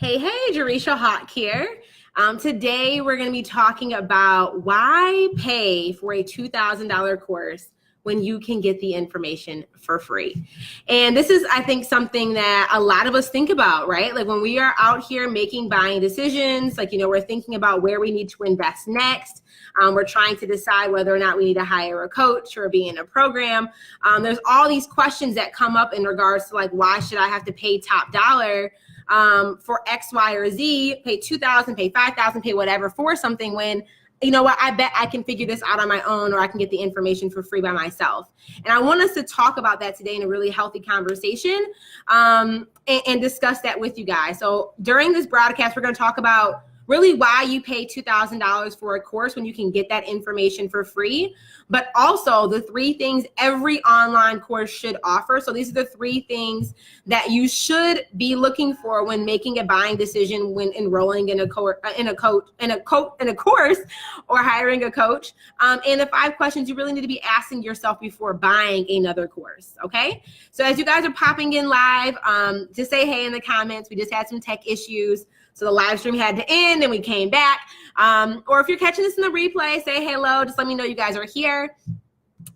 Hey, Jerisha Hawk here. Today we're going to be talking about why pay for a $2,000 course when you can get the information for free. And this is, I think, something that a lot of us think about, right? Like when we are out here making buying decisions, we're thinking about where we need to invest next. We're trying to decide whether or not we need to hire a coach or be in a program. There's all these questions that come up in regards to why should I have to pay top dollar for X, Y, or Z, pay $2,000, pay $5,000, pay whatever for something when, you know what, I bet I can figure this out on my own, or I can get the information for free by myself. And I want us to talk about that today in a really healthy conversation and discuss that with you guys. So during this broadcast, we're going to talk about really why you pay $2,000 for a course when you can get that information for free, but also the 3 things every online course should offer. So these are the 3 things that you should be looking for when making a buying decision, when enrolling in a course or hiring a coach. And the 5 questions you really need to be asking yourself before buying another course. Okay. So as you guys are popping in live, just say hey in the comments. We just had some tech issues, so the live stream had to end and we came back. Or if you're catching this in the replay, say hello. Just let me know you guys are here.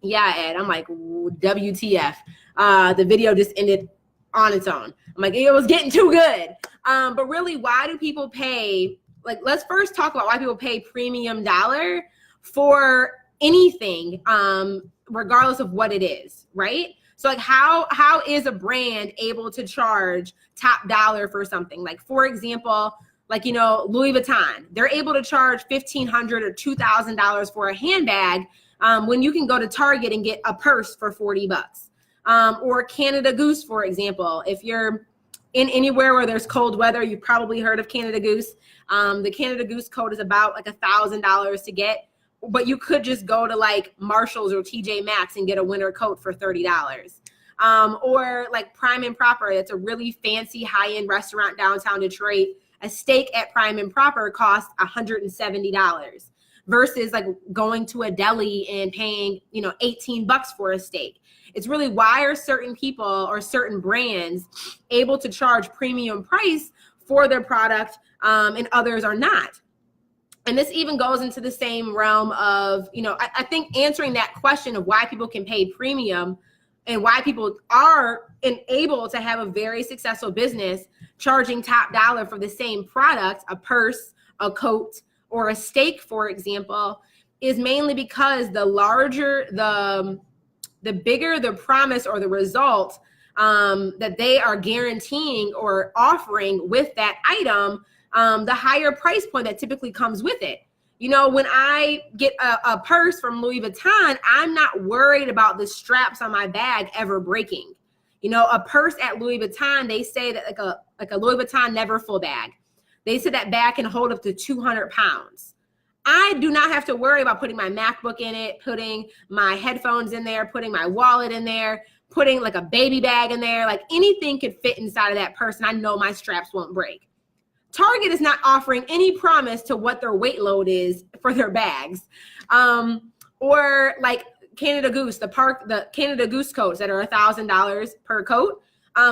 Yeah, Ed. I'm like, WTF. The video just ended on its own. I'm like, it was getting too good. But really, why do people pay? Let's first talk about why people pay premium dollar for anything, regardless of what it is, right? So how is a brand able to charge top dollar for something? For example, Louis Vuitton, they're able to charge $1,500 or $2,000 for a handbag when you can go to Target and get a purse for $40. Or Canada Goose, for example, if you're in anywhere where there's cold weather, you've probably heard of Canada Goose. The Canada Goose coat is about $1,000 to get. But you could just go to Marshalls or TJ Maxx and get a winter coat for $30. Or Prime and Proper, it's a really fancy high-end restaurant downtown Detroit. A steak at Prime and Proper costs $170 versus going to a deli and paying, $18 for a steak. It's really, why are certain people or certain brands able to charge premium price for their product and others are not? And this even goes into the same realm of, I think answering that question of why people can pay premium and why people are able to have a very successful business charging top dollar for the same product, a purse, a coat, or a steak, for example, is mainly because the larger, the bigger the promise or the result that they are guaranteeing or offering with that item, the higher price point that typically comes with it. When I get a purse from Louis Vuitton, I'm not worried about the straps on my bag ever breaking. A purse at Louis Vuitton, they say that like a Louis Vuitton Neverfull bag, they say that bag can hold up to 200 pounds. I do not have to worry about putting my MacBook in it, putting my headphones in there, putting my wallet in there, putting a baby bag in there. Anything could fit inside of that purse, and I know my straps won't break. Target is not offering any promise to what their weight load is for their bags. Or Canada Goose, the Canada Goose coats that are $1,000 per coat.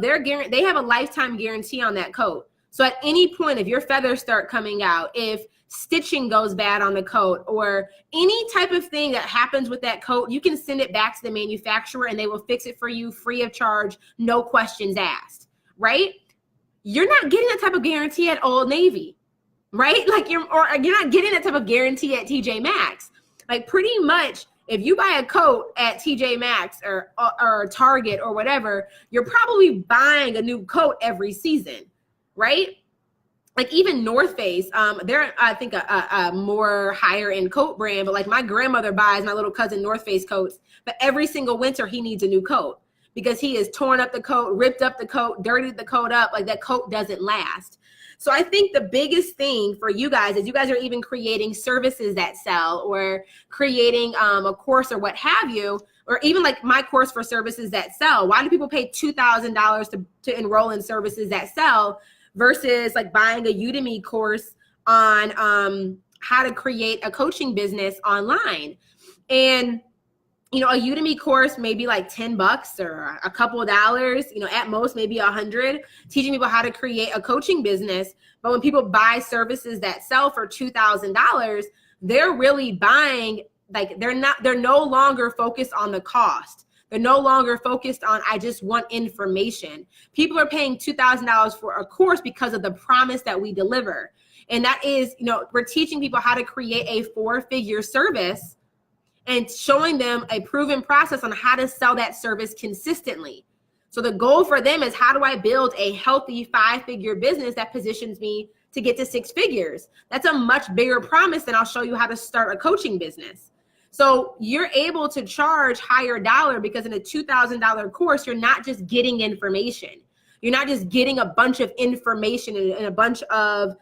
They have a lifetime guarantee on that coat. So at any point, if your feathers start coming out, if stitching goes bad on the coat, or any type of thing that happens with that coat, you can send it back to the manufacturer and they will fix it for you free of charge, no questions asked, right? You're not getting that type of guarantee at Old Navy, right? You're not getting that type of guarantee at TJ Maxx. Pretty much, if you buy a coat at TJ Maxx or Target or whatever, you're probably buying a new coat every season, right? Even North Face, they're, I think, a more higher end coat brand, but my grandmother buys my little cousin North Face coats, but every single winter he needs a new coat because he has torn up the coat, ripped up the coat, dirtied the coat up. That coat doesn't last. So I think the biggest thing for you guys is you guys are even creating services that sell, or creating a course or what have you, or even my course for services that sell. Why do people pay $2,000 to enroll in services that sell versus buying a Udemy course on how to create a coaching business online? And you know, a Udemy course may be like $10 or a couple of dollars, you know, at most maybe $100, teaching people how to create a coaching business. But when people buy services that sell for $2,000, they're really buying, like they're no longer focused on the cost. They're no longer focused on, I just want information. People are paying $2,000 for a course because of the promise that we deliver. And that is, you know, we're teaching people how to create a 4-figure service and showing them a proven process on how to sell that service consistently. So the goal for them is, how do I build a healthy 5-figure business that positions me to get to 6 figures? That's a much bigger promise than I'll show you how to start a coaching business. So you're able to charge higher dollar because in a $2,000 course, you're not just getting information. You're not just getting a bunch of information and a bunch of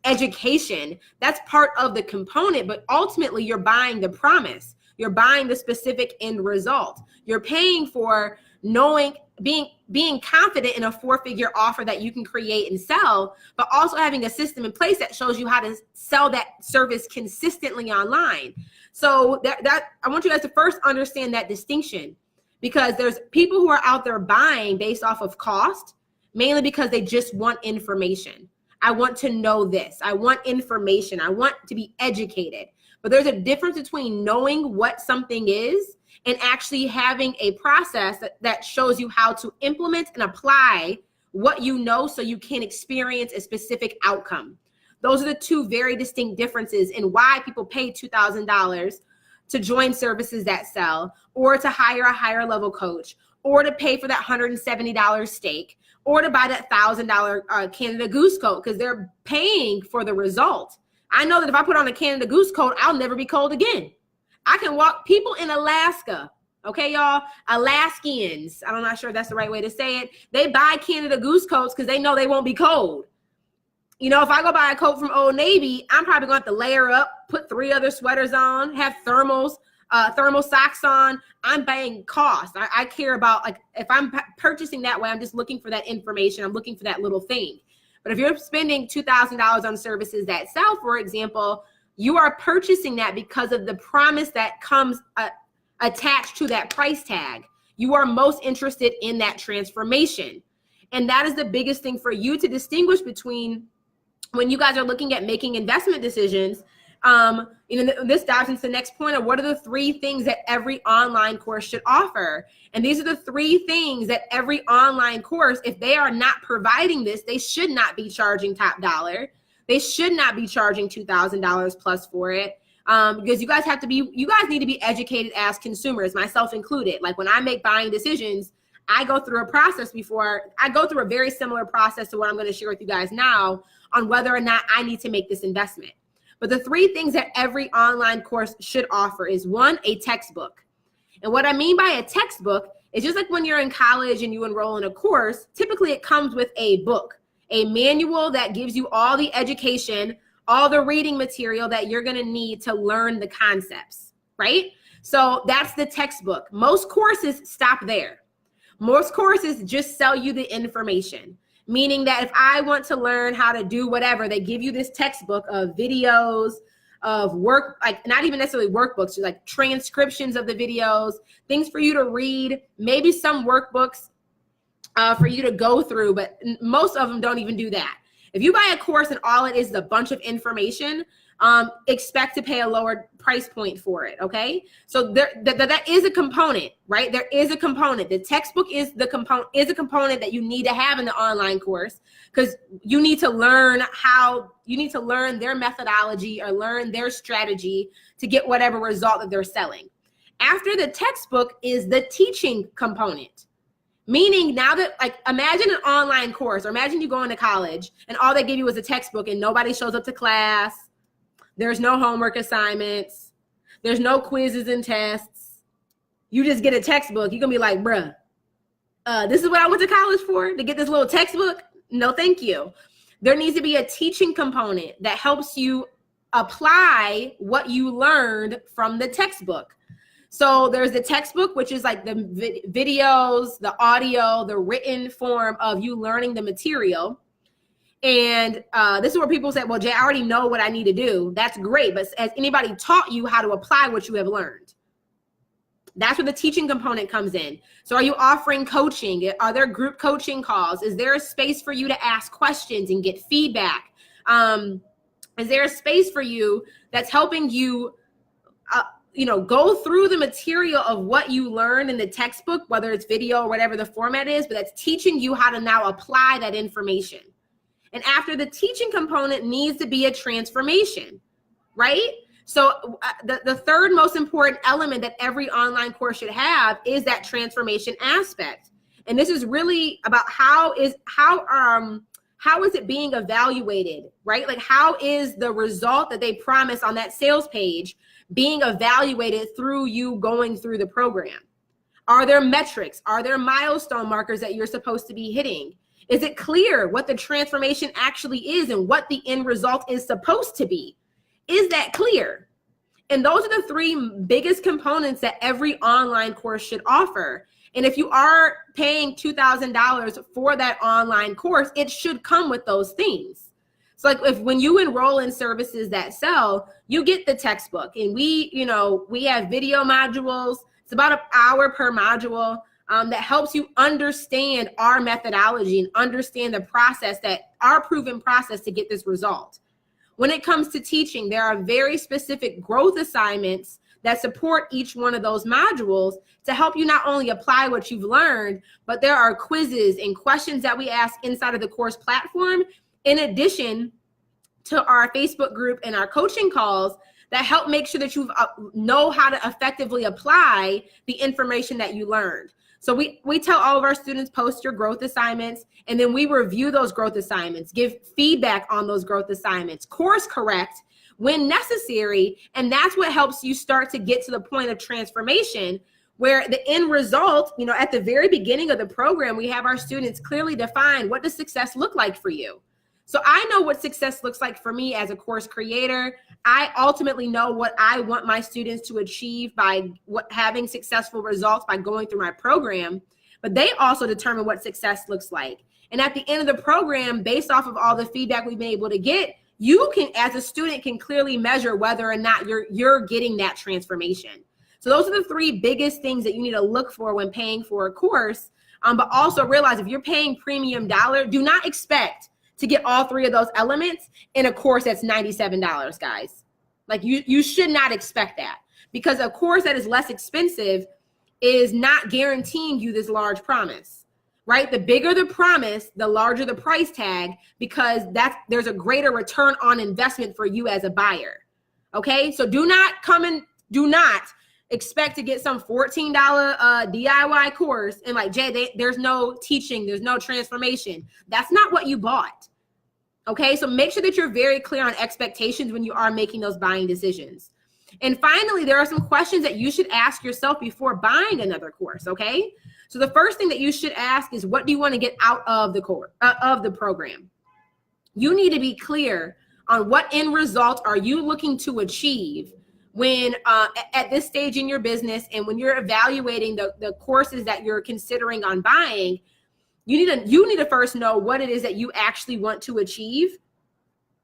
education. That's part of the component, but ultimately you're buying the promise. You're buying the specific end result. You're paying for knowing, being confident in a 4-figure offer that you can create and sell, but also having a system in place that shows you how to sell that service consistently online. So that I want you guys to first understand that distinction, because there's people who are out there buying based off of cost, mainly because they just want information. I want to know this. I want information. I want to be educated. But there's a difference between knowing what something is and actually having a process that shows you how to implement and apply what you know so you can experience a specific outcome. Those are the two very distinct differences in why people pay $2,000 to join services that sell, or to hire a higher level coach, or to pay for that $170 steak, or to buy that $1,000 Canada Goose coat, because they're paying for the result. I know that if I put on a Canada Goose coat, I'll never be cold again. I can walk people in Alaska. Okay, y'all, Alaskians, I'm not sure if that's the right way to say it. They buy Canada Goose coats because they know they won't be cold. You know, if I go buy a coat from Old Navy, I'm probably going to have to layer up, put 3 other sweaters on, have thermal socks on. I'm paying cost. I care about, like, if I'm purchasing that way, I'm just looking for that information. I'm looking for that little thing. But if you're spending $2,000 on services that sell, for example, you are purchasing that because of the promise that comes attached to that price tag. You are most interested in that transformation. And that is the biggest thing for you to distinguish between when you guys are looking at making investment decisions. You know, this dives into the next point of what are the 3 things that every online course should offer. And these are the 3 things that every online course, if they are not providing this, they should not be charging top dollar. They should not be charging $2,000 plus for it. Because you guys need to be educated as consumers, myself included. Like when I make buying decisions, I go through a process I go through a very similar process to what I'm going to share with you guys now on whether or not I need to make this investment. But the 3 things that every online course should offer is 1, a textbook. And what I mean by a textbook is just like when you're in college and you enroll in a course, typically it comes with a book, a manual that gives you all the education, all the reading material that you're going to need to learn the concepts, right? So that's the textbook. Most courses stop there. Most courses just sell you the information, meaning that if I want to learn how to do whatever, they give you this textbook of videos, of work, like not even necessarily workbooks, like transcriptions of the videos, things for you to read, maybe some workbooks for you to go through, but most of them don't even do that. If you buy a course and all it is a bunch of information, expect to pay a lower price point for it, okay? So that is a component, right? There is a component. The textbook is a component that you need to have in the online course, because you need to learn their methodology or learn their strategy to get whatever result that they're selling. After the textbook is the teaching component. Meaning now that, like, imagine an online course, or imagine you go into college and all they give you is a textbook and nobody shows up to class. There's no homework assignments. There's no quizzes and tests. You just get a textbook. You're going to be like, bruh, this is what I went to college for, to get this little textbook? No, thank you. There needs to be a teaching component that helps you apply what you learned from the textbook. So there's the textbook, which is like the videos, the audio, the written form of you learning the material. And this is where people say, well, Jay, I already know what I need to do. That's great. But has anybody taught you how to apply what you have learned? That's where the teaching component comes in. So are you offering coaching? Are there group coaching calls? Is there a space for you to ask questions and get feedback? Is there a space for you that's helping you, go through the material of what you learned in the textbook, whether it's video or whatever the format is, but that's teaching you how to now apply that information. And after the teaching component needs to be a transformation, right? So the third most important element that every online course should have is that transformation aspect. And this is really about how is it being evaluated, right? Like, how is the result that they promise on that sales page being evaluated through you going through the program? Are there metrics? Are there milestone markers that you're supposed to be hitting? Is it clear what the transformation actually is and what the end result is supposed to be? Is that clear? And those are the three biggest components that every online course should offer. And if you are paying $2,000 for that online course, it should come with those things. So like when you enroll in services that sell, you get the textbook, and we have video modules. It's about an hour per module that helps you understand our methodology and understand the process, our proven process to get this result. When it comes to teaching, there are very specific growth assignments that support each one of those modules to help you not only apply what you've learned, but there are quizzes and questions that we ask inside of the course platform, in addition to our Facebook group and our coaching calls that help make sure that you know how to effectively apply the information that you learned. So we tell all of our students, post your growth assignments, and then we review those growth assignments, give feedback on those growth assignments, course correct when necessary. And that's what helps you start to get to the point of transformation, where the end result, at the very beginning of the program, we have our students clearly define, what does success look like for you? So I know what success looks like for me as a course creator. I ultimately know what I want my students to achieve by having successful results by going through my program, but they also determine what success looks like. And at the end of the program, based off of all the feedback we've been able to get, you can, as a student, can clearly measure whether or not you're getting that transformation. So those are the three biggest things that you need to look for when paying for a course. But also realize, if you're paying premium dollar, do not expect to get all three of those elements in a course that's $97, guys. Like you should not expect that, because a course that is less expensive is not guaranteeing you this large promise, right? The bigger the promise, the larger the price tag, because there's a greater return on investment for you as a buyer. Okay, so do not expect to get some $14 DIY course and like, Jay, there's no teaching, there's no transformation. That's not what you bought. Okay, so make sure that you're very clear on expectations when you are making those buying decisions. And finally, there are some questions that you should ask yourself before buying another course, okay? So the first thing that you should ask is, what do you want to get out of the course, of the program? You need to be clear on what end result are you looking to achieve when at this stage in your business, and when you're evaluating the courses that you're considering on buying. You need to first know what it is that you actually want to achieve.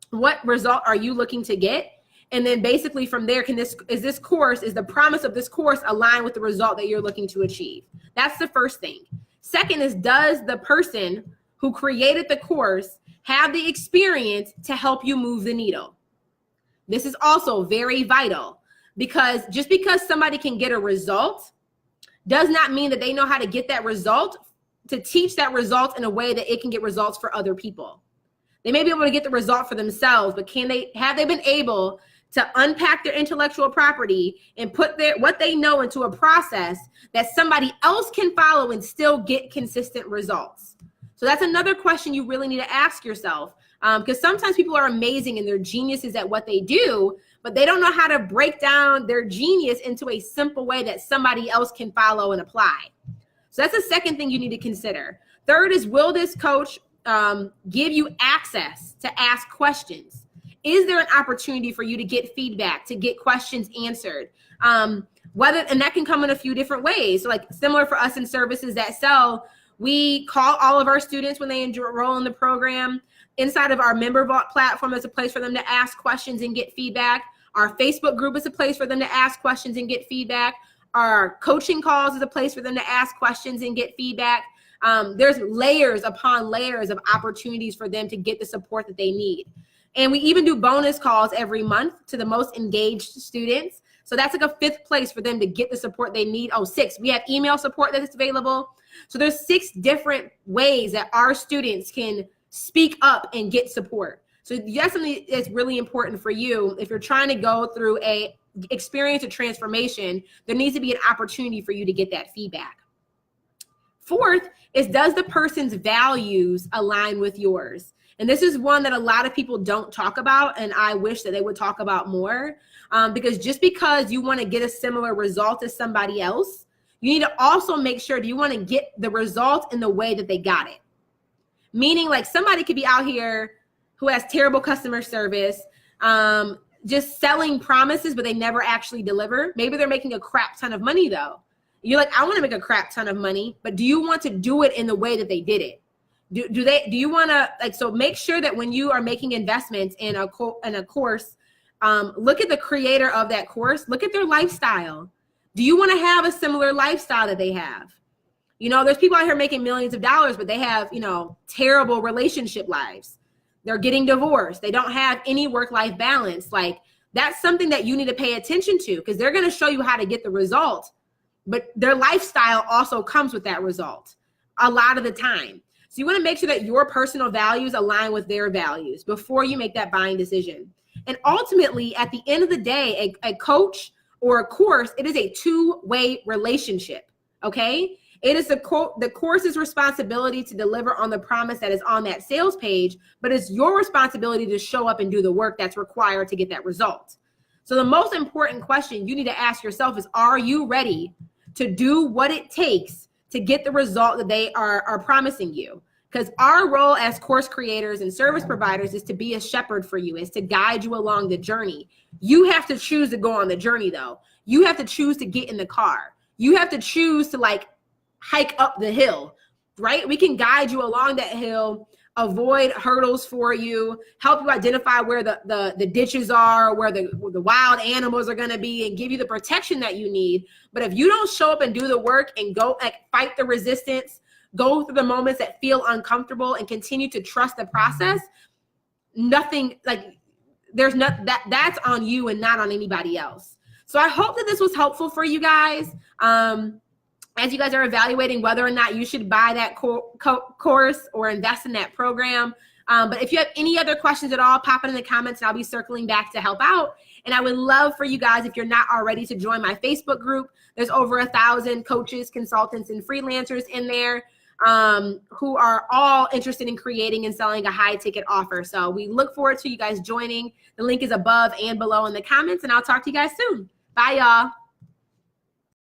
What result are you looking to get? And then basically from there, is the promise of this course align with the result that you're looking to achieve? That's the first thing. Second is, does the person who created the course have the experience to help you move the needle? This is also very vital, because just because somebody can get a result does not mean that they know how to get that result, to teach that result in a way that it can get results for other people. They may be able to get the result for themselves, but have they been able to unpack their intellectual property and put what they know into a process that somebody else can follow and still get consistent results? So that's another question you really need to ask yourself, because sometimes people are amazing and they're geniuses at what they do, but they don't know how to break down their genius into a simple way that somebody else can follow and apply. So that's the second thing you need to consider. Third is, will this coach give you access to ask questions? Is there an opportunity for you to get feedback, to get questions answered? And that can come in a few different ways. So like, similar for us in services that sell, we call all of our students when they enroll in the program. Inside of our member vault platform is a place for them to ask questions and get feedback. Our Facebook group is a place for them to ask questions and get feedback. Our coaching calls is a place for them to ask questions and get feedback. There's layers upon layers of opportunities for them to get the support that they need. And we even do bonus calls every month to the most engaged students. So that's like a 5th place for them to get the support they need. Oh, 6, we have email support that is available. So there's 6 different ways that our students can speak up and get support. So that's something that's really important for you. If you're trying to go through a experience of transformation, there needs to be an opportunity for you to get that feedback. 4th is, does the person's values align with yours? And this is one that a lot of people don't talk about, and I wish that they would talk about more, because just because you want to get a similar result as somebody else, you need to also make sure, do you want to get the result in the way that they got it? Meaning, like, somebody could be out here who has terrible customer service, just selling promises, but they never actually deliver. Maybe they're making a crap ton of money though. You're like, I want to make a crap ton of money, but do you want to do it in the way that they did it? Do you want to, like, so make sure that when you are making investments in a course, look at the creator of that course, look at their lifestyle. Do you want to have a similar lifestyle that they have? You know, there's people out here making millions of dollars, but they have, you know, terrible relationship lives. They're getting divorced. They don't have any work-life balance. Like, that's something that you need to pay attention to, because they're going to show you how to get the result, but their lifestyle also comes with that result a lot of the time. So you want to make sure that your personal values align with their values before you make that buying decision. And ultimately, at the end of the day, a coach or a course, it is a 2-way relationship, okay? It is the course's responsibility to deliver on the promise that is on that sales page, but it's your responsibility to show up and do the work that's required to get that result. So the most important question you need to ask yourself is, are you ready to do what it takes to get the result that they are promising you? Because our role as course creators and service providers is to be a shepherd for you, is to guide you along the journey. You have to choose to go on the journey though. You have to choose to get in the car. You have to choose to, like, hike up the hill, right? We can guide you along that hill, avoid hurdles for you, help you identify where the ditches are, where the wild animals are going to be, and give you the protection that you need. But if you don't show up and do the work and go, like, fight the resistance, go through the moments that feel uncomfortable and continue to trust the process, nothing, like, there's not that's on you and not on anybody else. So I hope that this was helpful for you guys. As you guys are evaluating whether or not you should buy that course or invest in that program. But if you have any other questions at all, pop it in the comments and I'll be circling back to help out. And I would love for you guys, if you're not already, to join my Facebook group. There's over 1,000 coaches, consultants, and freelancers in there who are all interested in creating and selling a high ticket offer. So we look forward to you guys joining. The link is above and below in the comments, and I'll talk to you guys soon. Bye, y'all.